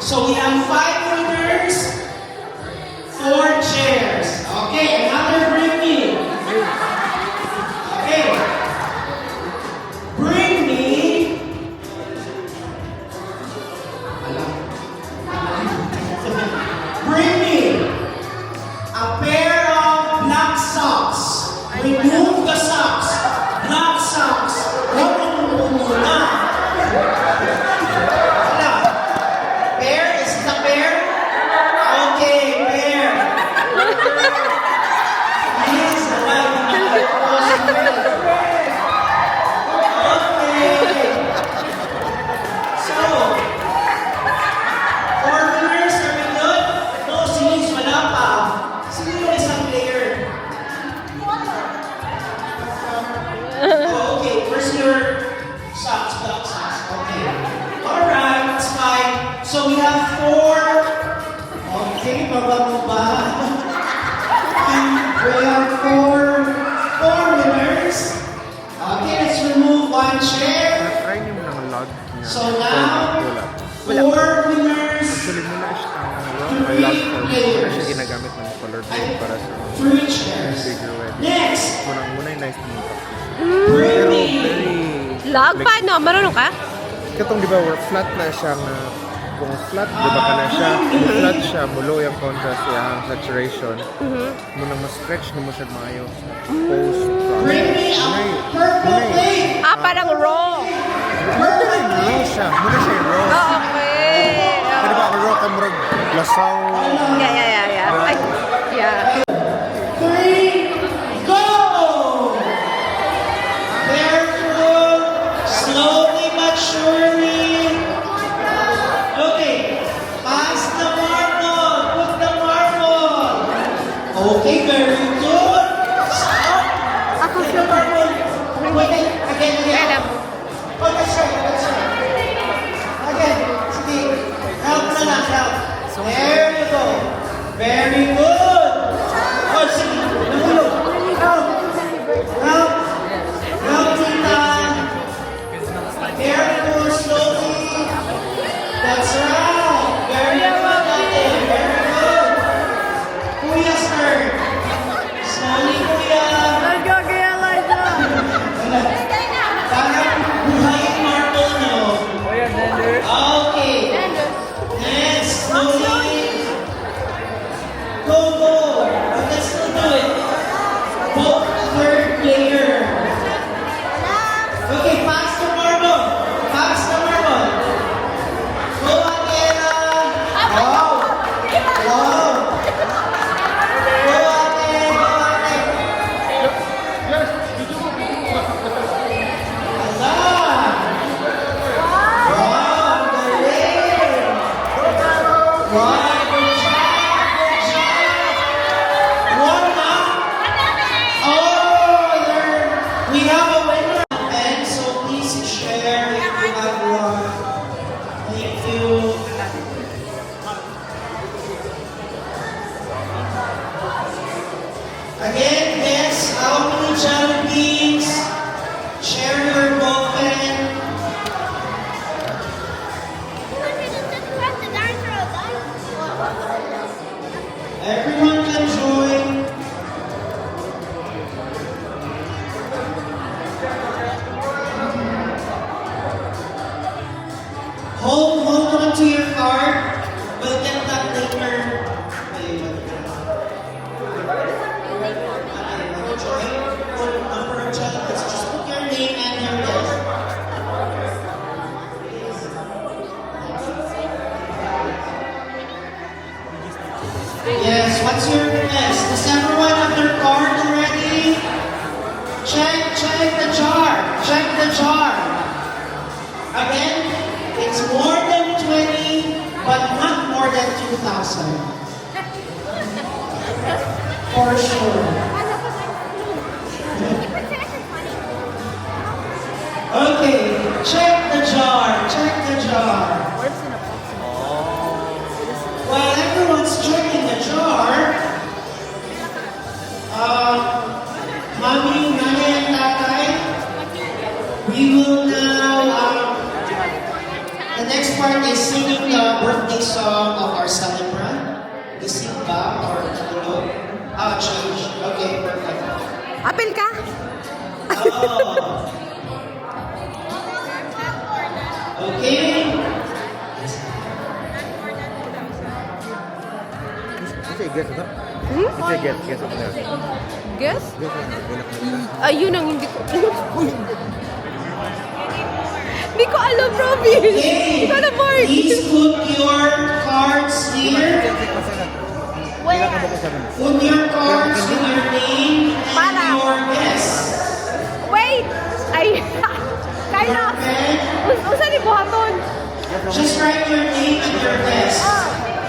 So we have 5 winners, 4 chairs. Okay, another bring me. Okay. Bring me. Bring me a pair of black socks. Remove the socks. Black socks. So we have 4. Okay, baba mo ba? We have 4 winners. Okay, let's remove 1 chair. Try niyo mo ng log. So now, 4 winners. Actually, muna siya ang log form. Muna siya ginagamit ng color blue para sa 3 chairs. bigger wedding. Next, Muna yung nice mo. bring Pero me. very... Log? Paano? Marunong ka? Katong di ba, flat na siyang kung flat, di ba ka na siya, flat siya, mulo yung contrast, yung saturation. Munang mas-stretch na mo siya maayo sa post-process. Bring me a purple plate. Parang raw. Muna yung raw siya. Muna siya yung raw. Oh, okay. Kaya ba, ang raw ka murag lasaw. Yeah. Ay, yeah. 3, go! Careful, slowly but surely. Okay, pass the marble, put the marble. Okay, very good. Stop. Ako Put the marble. Wait, again. Oh, that's right. Again, sige. Help na lang, help. There you go. Very good. Oh, sige. Nahulog. Help. Help, tita. Very good, slowly. That's right. Very good, ate. Very good. Kuya's turn. Slowly, kuya. Parang buhay ang marble nyo. Okay. Next, slowly. Go. Let's still do it. Both third player. Okay, pass the marble. Go, Angela. Wow. Go, ate. Allah. Wow, galing. Wow, good job. One up. Oh, we have a winner. And so please share if you have one. Thank you. Again, guess how many jelly beans? Share your ball pen. Everyone can join. Hold on to your card. We'll get that later. Let's just put your name and your guess. Yes, what's your guess? Does everyone have their card already? Check the jar. Again, it's more than 20, but not more than 2,000. For sure. Okay, check the jar. While everyone's checking the jar, Mommy, Nanay, and Tatay, we will now, the next part is singing the birthday song of our celebrant. Gising ba or tulog? Change. Okay, perfect. Apel ka? Oh. Okay. Kasi guess ito? Kasi guess ako na. Guess? Guess ako na. Ayun ang hindi ko Hindi ko alam, Robby. Hindi ko alam, Mark. Please put your cards here. Kailan ka ba ko sabi? Put your cards with your name and Para. your guess. Wait! Ay, kind of. Okay? Usa ni buhaton. Just write your name and your guess.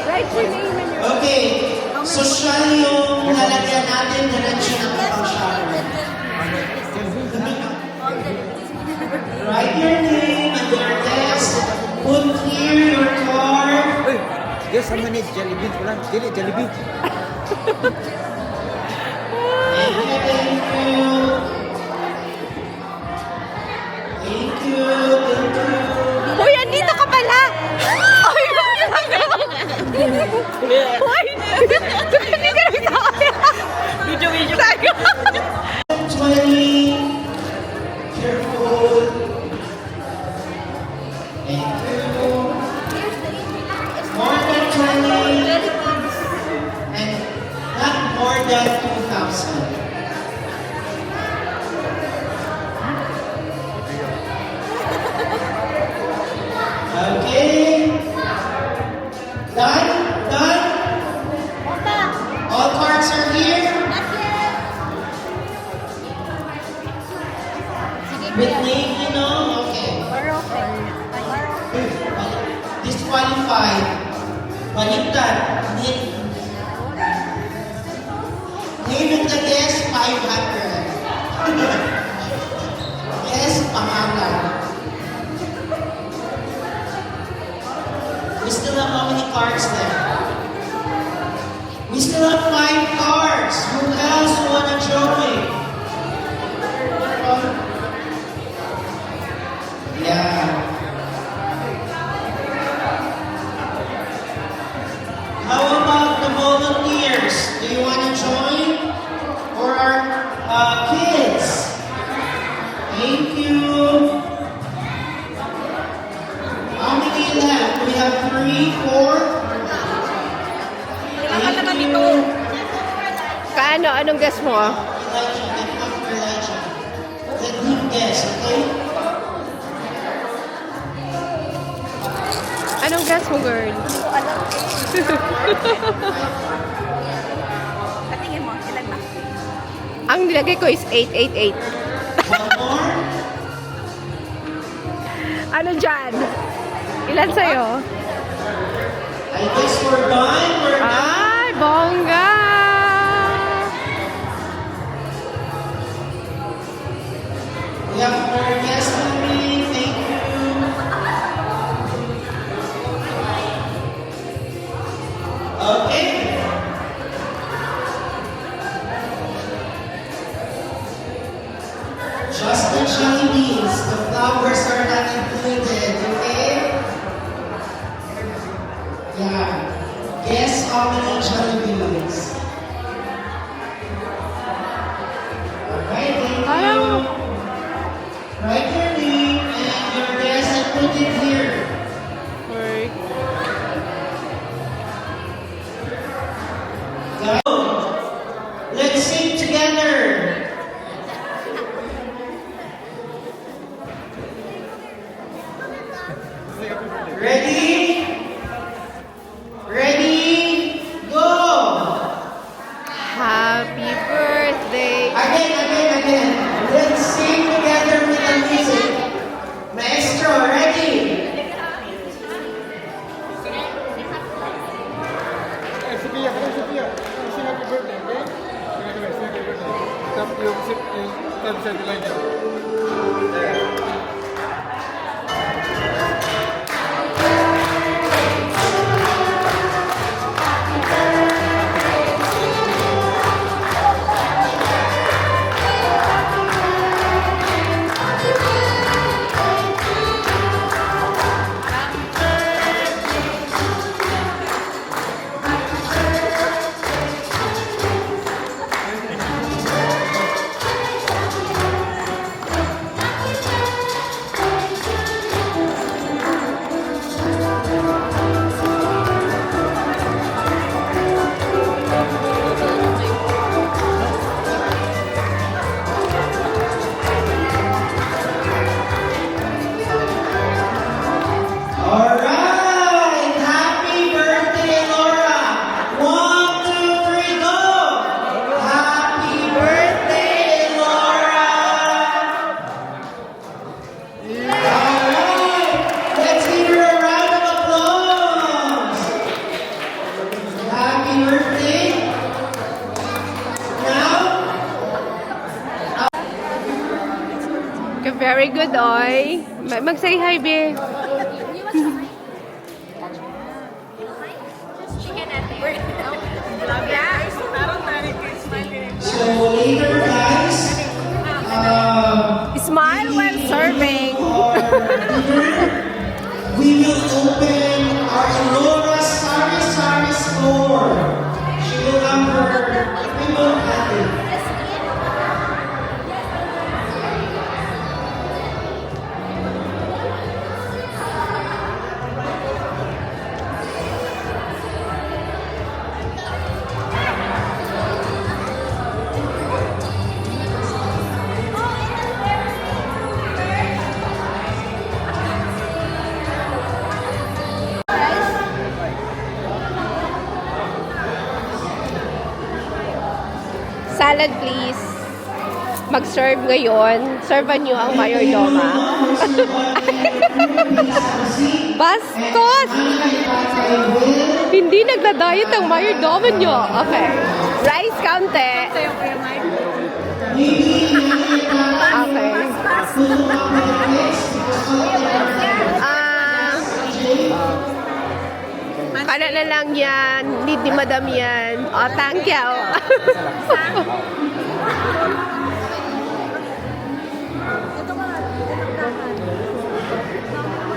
Write your name and your... Okay. Social yung lalagyan natin, diretso na po siya. Write your name and your guess. Put here your card. Uy! Guess how many jelly beans wala? Dili, jelly beans. Thank you, thank you. Thank you, thank you. Uy, andito ka pala! Uy, Uy! Hindi ka rin sa akin. Video. 20. Careful. Thank you. More than 20. And not more than 2,000. Okay. Done? Done? All cards are here? With name, you know? Okay. Disqualified. Baliktad. Name of the guest, 500. Guess, pangalan. We still have how many cards there? We still have 5 cards. Who else wanna join? Yeah. How about the volunteers? Do you wanna join? Or our kids? Thank you. How many left? We have 3, 4. Thank you. Kaano? Anong guess mo? Elijah, get up for Elijah. Let him guess, okay? Anong guess mo, girl? Patingin mo, ilan na? Ang nilagay ko is 888. One more. Ano dyan? Ilan sa'yo? I guess we're done. We're done. Ay, bongga! We have our guest coming. Thank you. Okay. Just the Chinese. The flowers are not included. Okay. Yeah. Guess how many Jollibees? Alright, thank you. Write your name and your guess and put it here. Go. Let's sing together. Ready? Ready? Go! Happy birthday! Again. Let's sing together with the music. Maestro, ready? Sophia, Sophia. Sing happy birthday, okay? Sing happy birthday. Tap yung tab sa Elijah. happy birthday. Now, Okay, very good, Oy. Mag-say hi, Be. so later guys, Smile while serving. we will open our Elora Sari Sari store. She will have her remote at it. Salad, please. Mag-serve ngayon. Servan niyo ang mayordoma. Bastos! Hindi nagda-diet ang mayordoma niyo. Okay. Rice kaunti. Okay. Kana na lang yan. Need ni madam yan. Oh, thank you.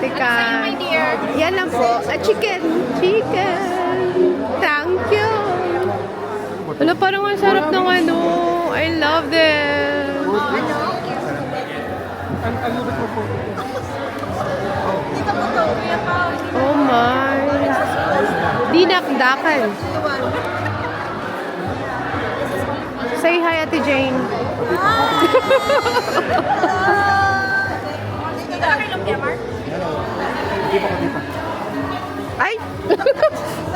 Teka. Yan lang po. Chicken. Chicken. Thank you. Ano, parang ang sarap ng ano. I love this. Oh my. Dinakdakan. Say hi, Ate Jane. Ay!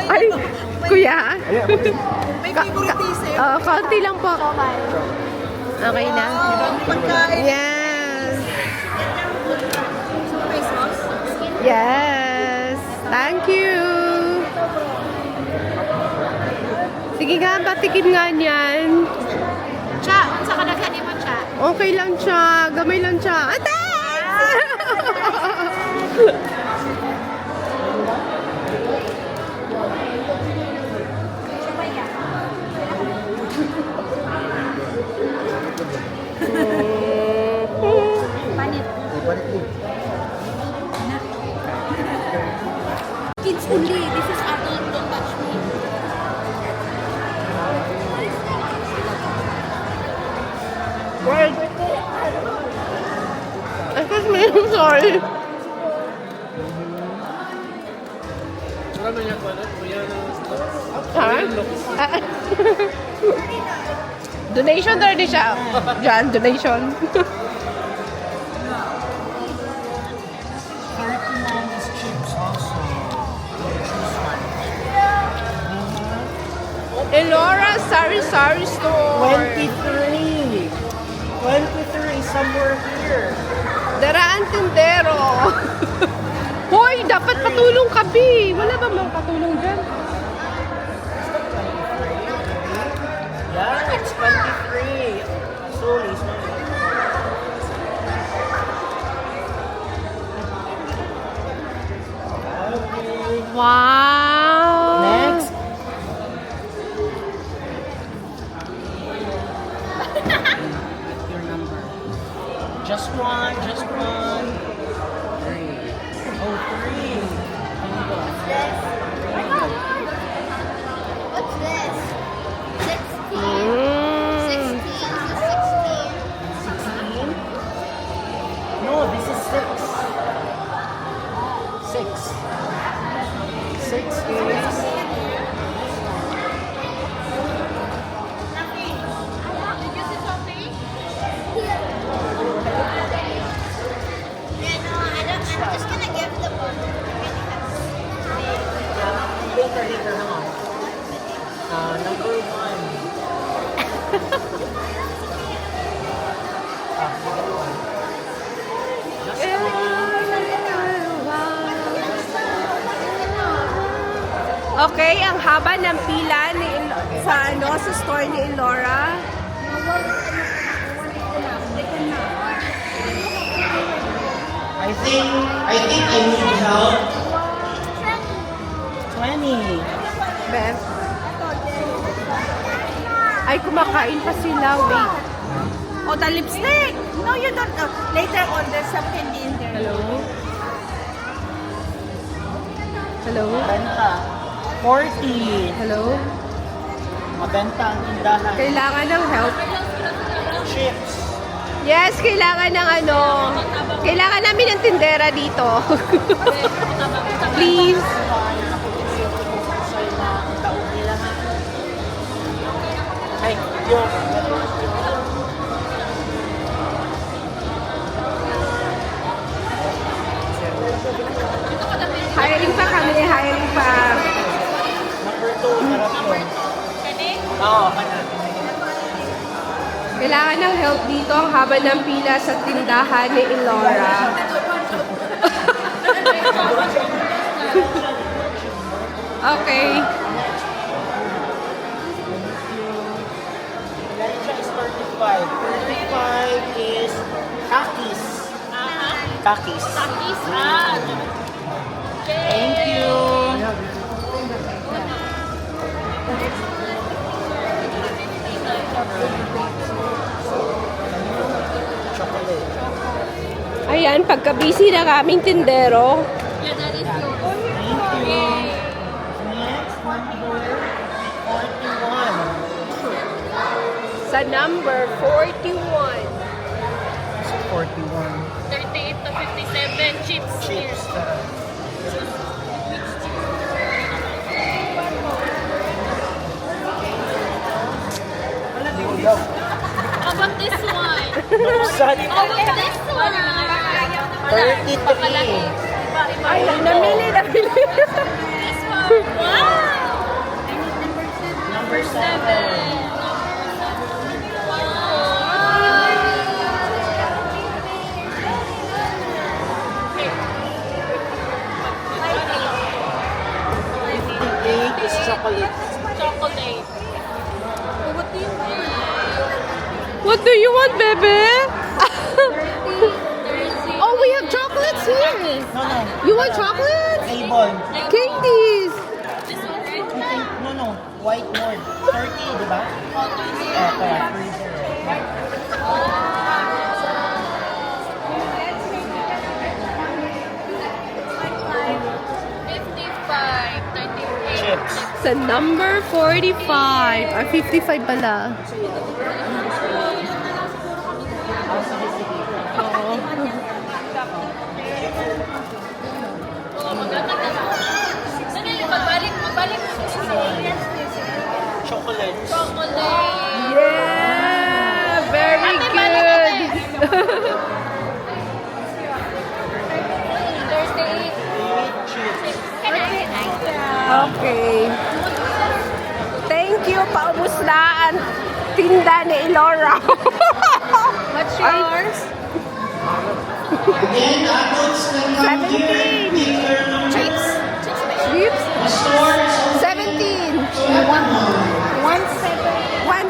Ay! Kuya? May favoritism. Kaunti lang po. Okay na. Pagkain. Yes. May sauce. Yes. Thank you. Sige nga, patikim nga niyan. Cha, unsa ka nagani mo, cha? Okay lang siya. Gamay lang siya. Ate! Panit. Kids only. This is adult. Don't touch me. Excuse me, I'm sorry. Ha? Donation na rin siya. Diyan, donation. Elora Sari Sari Store. 23. 23 somewhere here. Daraan Tindero. Hoy, dapat patulong ka, Bi. Wala ba mga patulong dyan? Yeah, it's 23. Slowly, slowly. Wow. Next. Your number. Just one, just one. 3. Oh, 3. What's this? 16. Mm. 16. No, this is 6. 6. 6 is... I'm just gonna give the book. Later, hang on. Number 1. Just one. Okay, ang haba ng pila sa store ni Laura. I think I need help. 20. Beth? Ay, kumakain pa sila. Wait. Oh, the lipstick. No, you don't. Later on, there's some candy in there. Hello? Hello? Benta. 40. Hello? Mabenta ang tindahan. Kailangan ng help? Chips. Yes, kailangan ng kailangan namin ng tindera dito. Please. Ay, yung. Hiring pa kami, hiring pa. Number 2, sarap yun. Oo, kanan. Kailangan ng help dito. Ang haba ng pila sa tindahan ni Elora. Okay. Ilan siya is 35. 35 is kakis. Kakis. Thank you. Chocolate. Ayan, pagka-busy ng aming tindero. Thank you. Next, number 41. Sa number 41. 41. 38 to 57 chips. Chips. How about this one? Sad. How about this one? 33. Ay, namili. This one. Wow! Number 7. Is chocolate. Chocolate. What do you want, bebe? Oh, we have chocolates here. No. You want chocolates? Avon. Candies. This one, right? No. White board. 30, di ba? Correct. Chips. Sa number 45. 55 pala. Oo. Magbalik. Chocolate. Yeah! Very good. Chips. Okay. Thank you. Paubos na ang tinda ni Elora. What's yours? Again, adults can come here. 17. Pick their number. Chips? The store is open 17. to everyone.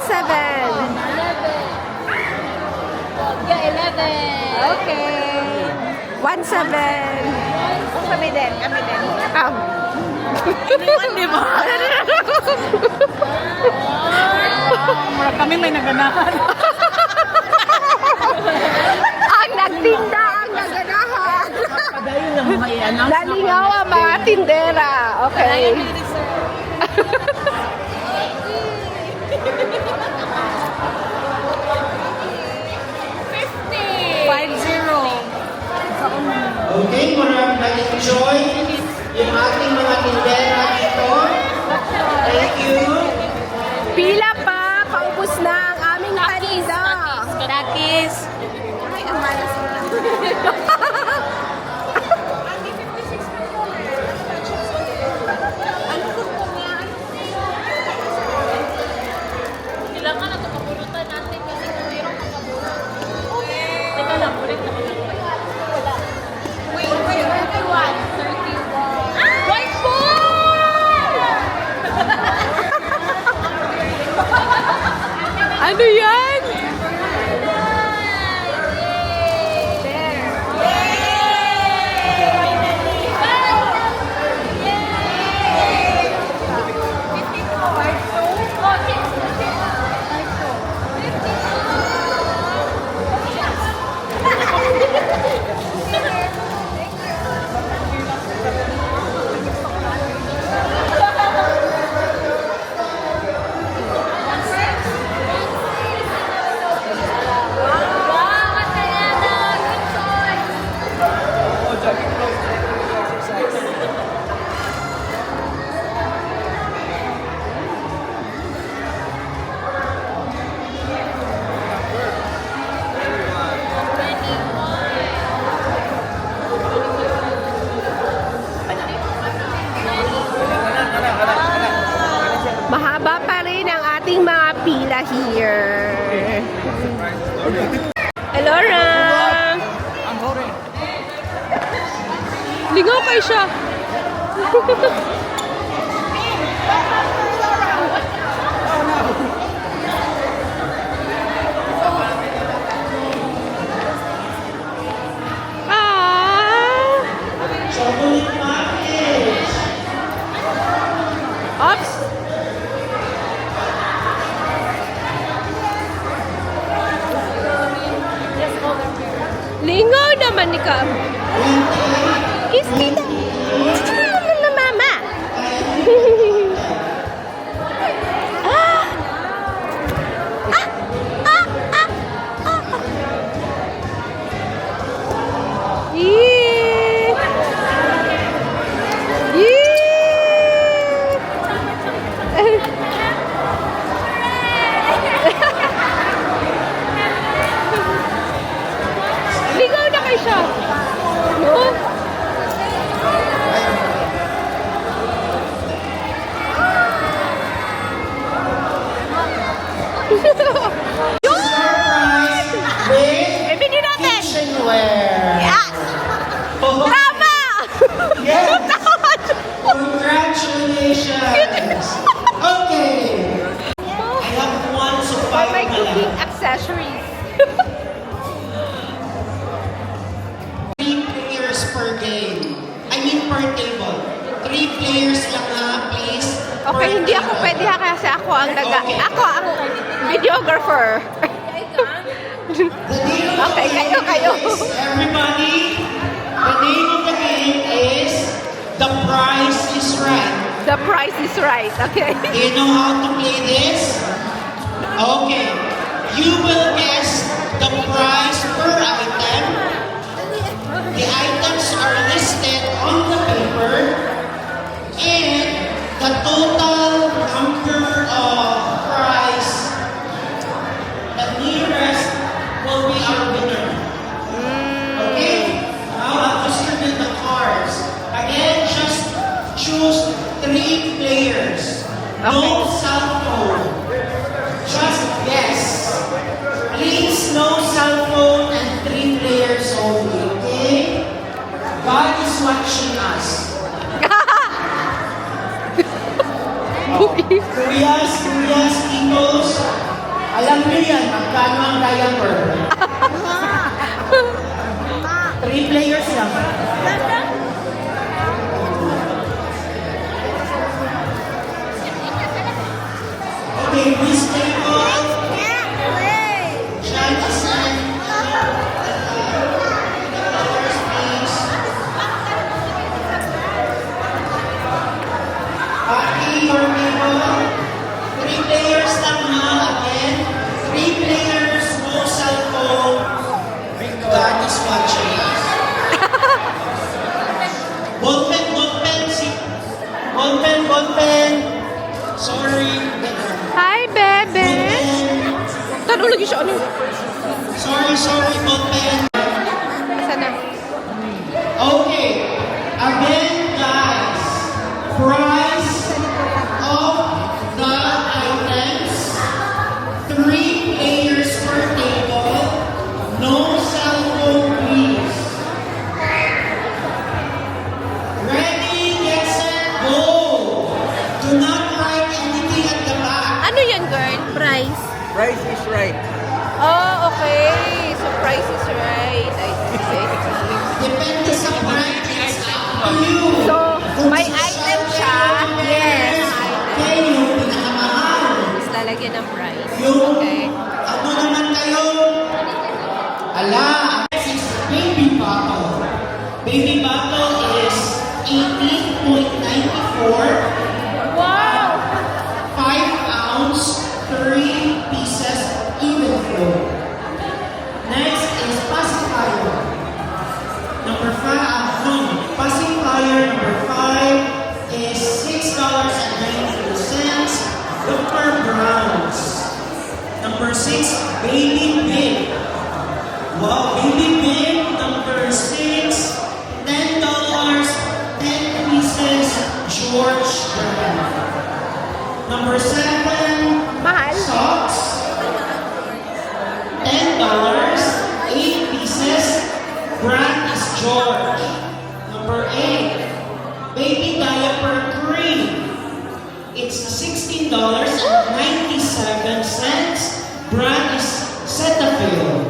17. Yeah, 11. Okay. 17. Kami din. Di ba? Kami may naganahan. Ang nagtinda ang naganahan. Padayon lang mga i-announce. Nalingaw ang mga tindera. Okay. Okay, maraming nag-enjoy yung ating mga tindera dito. Thank you. Pila pa. Paubos na ang aming paninda. Takis. Ay, ang malas na. Ang Ano yan? Mahaba pa rin ang ating mga pila here. Hello, Ram! Lingaw kayo siya. Ah! Chocolate package. Ops! Lingaw naman ni Kam. Kiss me daw. Mama. Ah! Ah! Ah! Ah! Ah! Yee! Yee! Ligaw na kayo siya. No? Surprise with Ibigin natin! kitchenware. Yeah! Oh, Tama! yes! Congratulations! Okay. I have one so For five my na cooking lang. accessories. 3 players per game. I mean per table. 3 players lang ha, please. Okay, Per hindi ako table. pwede ha kasi ako ang Okay. ako ang videographer. The name of Okay, the game kayo. is, everybody, the name of the game is The Price is Right. The price is right, okay? Do you know how to play this? Okay. You will guess the price per item. The items are listed on the paper. And the total number of price, the nearest will be our winner. Okay? Now I'll distribute the cards. Again, just choose 3 players. No cell phone. Just yes. Please, no cell phone and 3 players only, okay? God is watching us. Kurias, Eagles. Alam niyo yan, magkano ang diaper? 3 players lang. Okay, this table. Shall we stand? Party your table. 3 players lang ha. Again, 3 players, no cell phone. God is watching us. Ballpen, ballpen. Sorry. Hi, bebe! Tanong lagi siya, ano? Sorry, ballpen. Sana. Okay. Again, guys. Price of the items. 3 players per table. No cell phone, please. Ready, get set, go. Do not write anything at the back. Ano yan, girl? Price. Price is right. Oh, okay. So price is right. I see. Depende sa brand, it's up to you. So, Kung may sa item Shell siya. Yes. okay, yung pinakamahal. Tapos lalagyan ng price. Yung, Okay. ano naman kayo? Ala, this is baby bottle. Baby bottle is 18.94. Wow! 5 ounce, 3 pieces, even flow. Next is pacifier. Number 5, pacifier number 5 is $6.92. Dr. Brown's. Number 6, baby bib. Wow, baby bib number 6, $10, 10 pieces, George brand. Number 7, Mahal. socks, $10, 8 pieces, brand is George. Number 8, baby diaper cream. It's $16.97, brand is Cetaphil.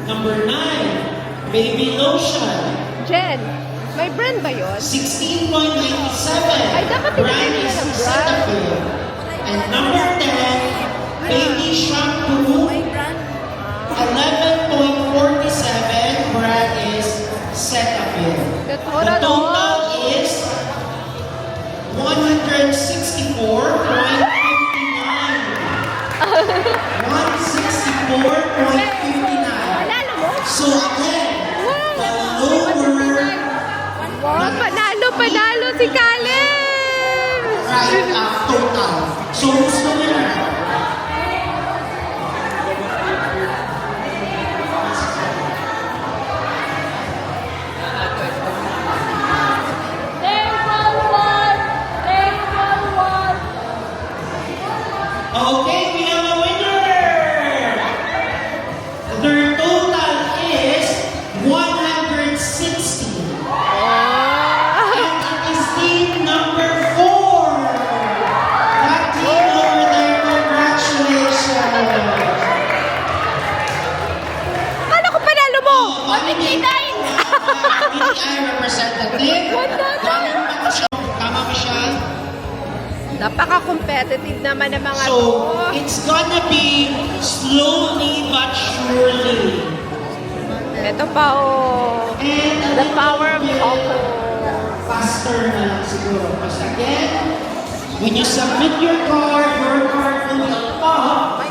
Number 9, baby lotion. Jen, may brand ba yun? 16.97. Ay, dapat Brand pinili is ka ng brand. Cetaphil. And number 10, baby shampoo. 11.47. Brand is Cetaphil. The The total, total is 164.59. 164.59. Panalo mo? So again, the lower Wow, panalo si Caleb! right total. So who's the winner? Okay, we have a winner! Their total is 160. And it is team number 4. That team over there, congratulations. Ano ko panalo mo? BPI representative. Tama ba siya? Napaka-competitive naman ng mga So, to. it's gonna be slowly but surely. Ito pa oh. And The power of couple. faster na lang siguro. Because again, when you submit your card will be on top.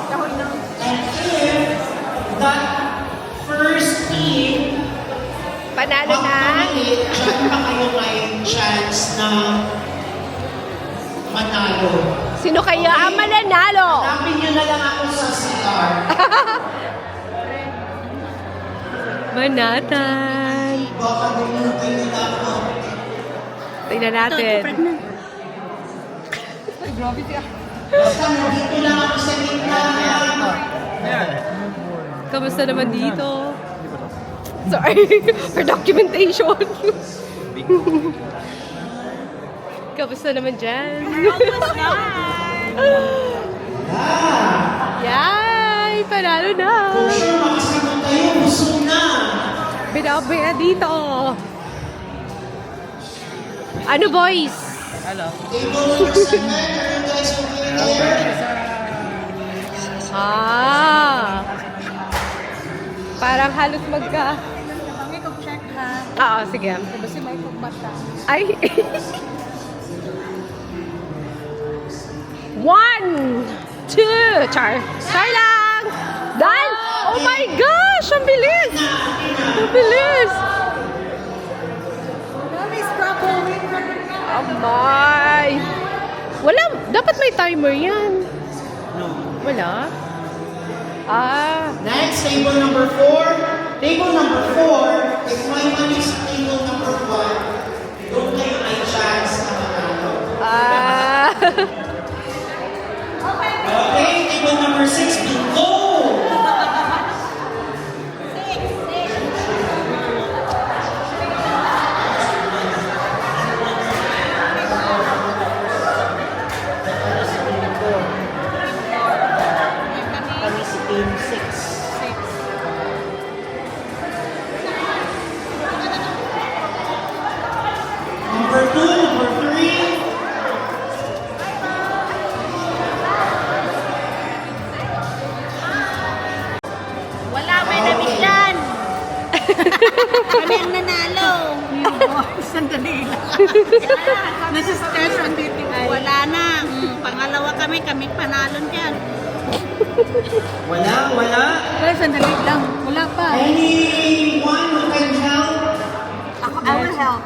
And if that first team Panalo na. magkamalit, dyan pa kayo may chance na manalo. Sino kaya ang mananalo? Hanapin nyo na lang ako sa CR. Manatan. Baka bumugin nila ako. Tingnan natin. Basta nandito lang ako sa gitna. Kamusta naman dito? Sorry, for documentation. Kamusta naman dyan? Yay! Panalo na! For sure, makasagot kayo. Busog na. Binabi na dito. Ano boys? Table number 7. Are you guys okay there? Parang halos magka... Kami kong-check ha. Oo, sige. Kasi may kumbata. Ay! 1, 2, char lang! Done! Oh my gosh! Ang bilis! Ang bilis! Kami strawberry. Amay! Wala, dapat may timer yan. Wala? Next, table number 4. Table number 4, if my money is table number 1, don't kayo may chance na manalo. Okay, table number 6, below. kami, panalon yan. Wala. Pero sandali lang, wala pa. Anyone who can help? I will help.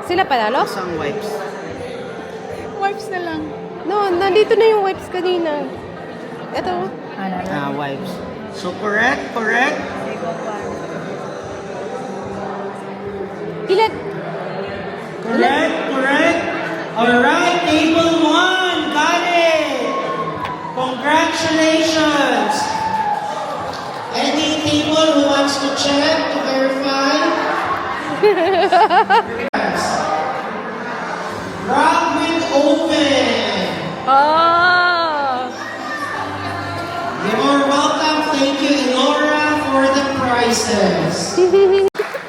Sila panalo? Isang wipes. Wipes na lang. No, nandito na yung wipes kanina. Ito. Wipes. So correct. Ilan? Correct. Alright, table 1. Got it. Congratulations. Any table who wants to check to verify? Rock with open. Oh! You're welcome. Thank you, Elora, for the prizes.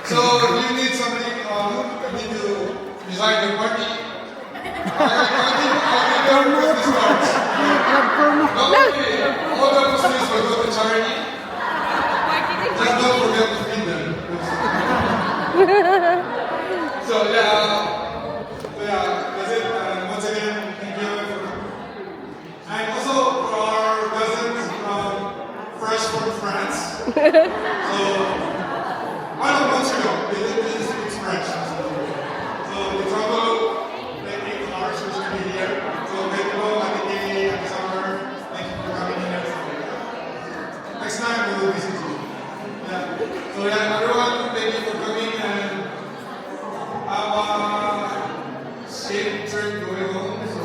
So you need somebody you need to design the party. I'll give you business cards. Not only all the proceeds will go to charity. Just don't forget to feed them. So that's it. Once again, thank you. And also for our cousins fresh from France. So I don't want to know. They didn't speak French. So they travel like 8 hours just to be here. So they go like a day and summer. Thank you for coming here. Next time we will visit you. Yeah. So everyone, thank you for coming and have a safe trip going home. So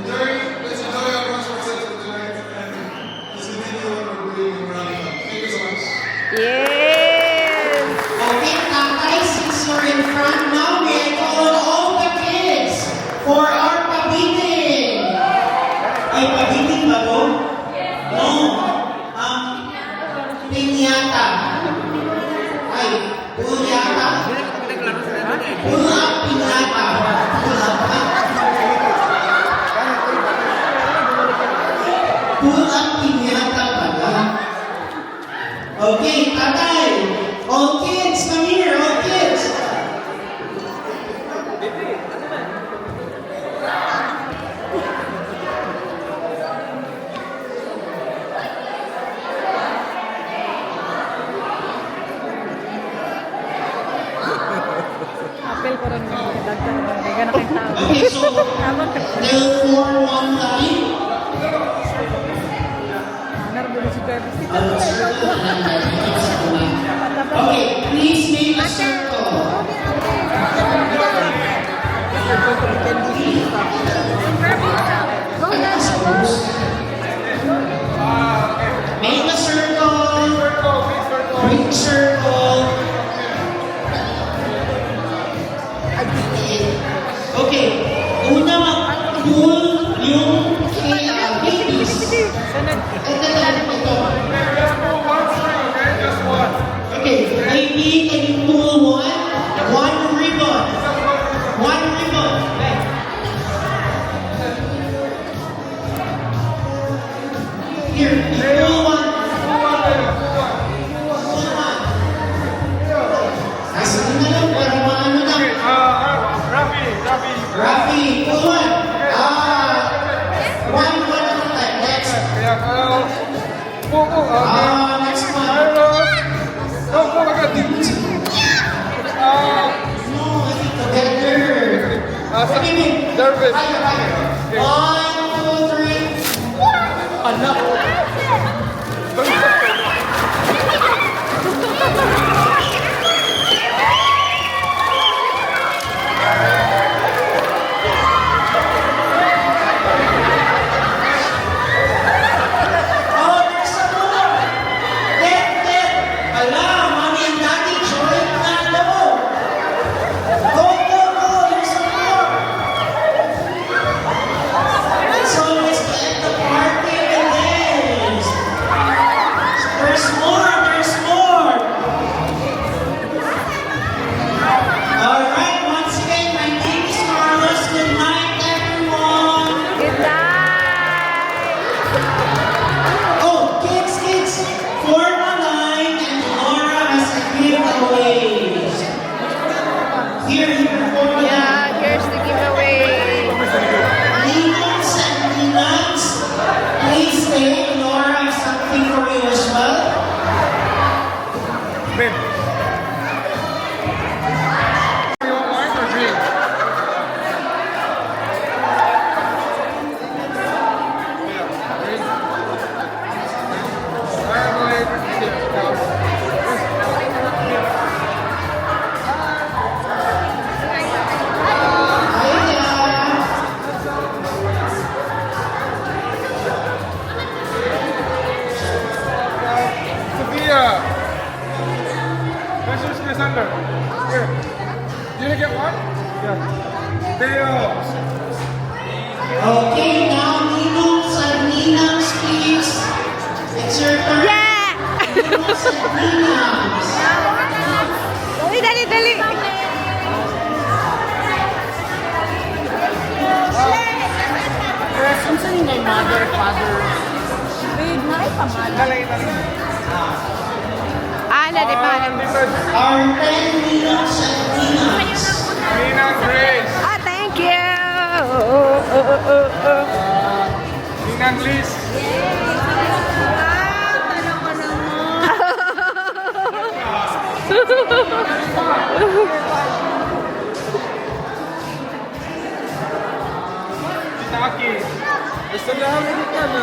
let's enjoy our lunch process for tonight and let's continue what we're doing around the Thank you so much. Yes! Okay, Tatay, since you're in front now, may I call on all the kids for our pabiting? Ay, pabiting ba to? No. Pinyata. Ay, punyata. Pull up, pinyata. Pull up, ha? Pull up, pinyata pala. Okay, Tatay. All kids, come here, all kids. Apel ko rin yung dagdag. Hindi ka nakita. Okay, so they'll form one line. Narbuli si Travis. Okay, please make a circle. Make a circle. Big circle. Okay, una mag-pull yung babies. Ito. Okay, maybe can you pull one ribbon? One ribbon. Here, you pull one. Pull one. Asa na lang, para maano lang. Rafi, pull one. One at a time. Next. Next one. Babe. You want wine or drink? Sophia! This is Cassandra. Here. Did you get one? Yeah. Theo! Okay, now Ninongs and Ninangs, please. It's your turn. Yeah! Ninongs and Ninangs. Uy, dali, dali! Ana, di ba? Our 10 Ninongs and Ninangs. Nina Grace! Ah, thank you! Nina Liz! Tita Aki! Basta lang ka na.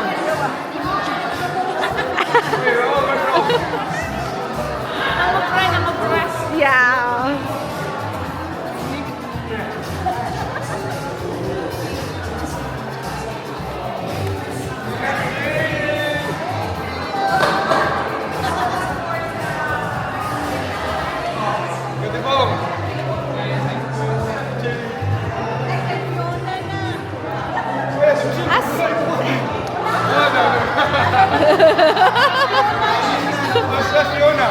Yeah. Beautiful! As Basta Fiona!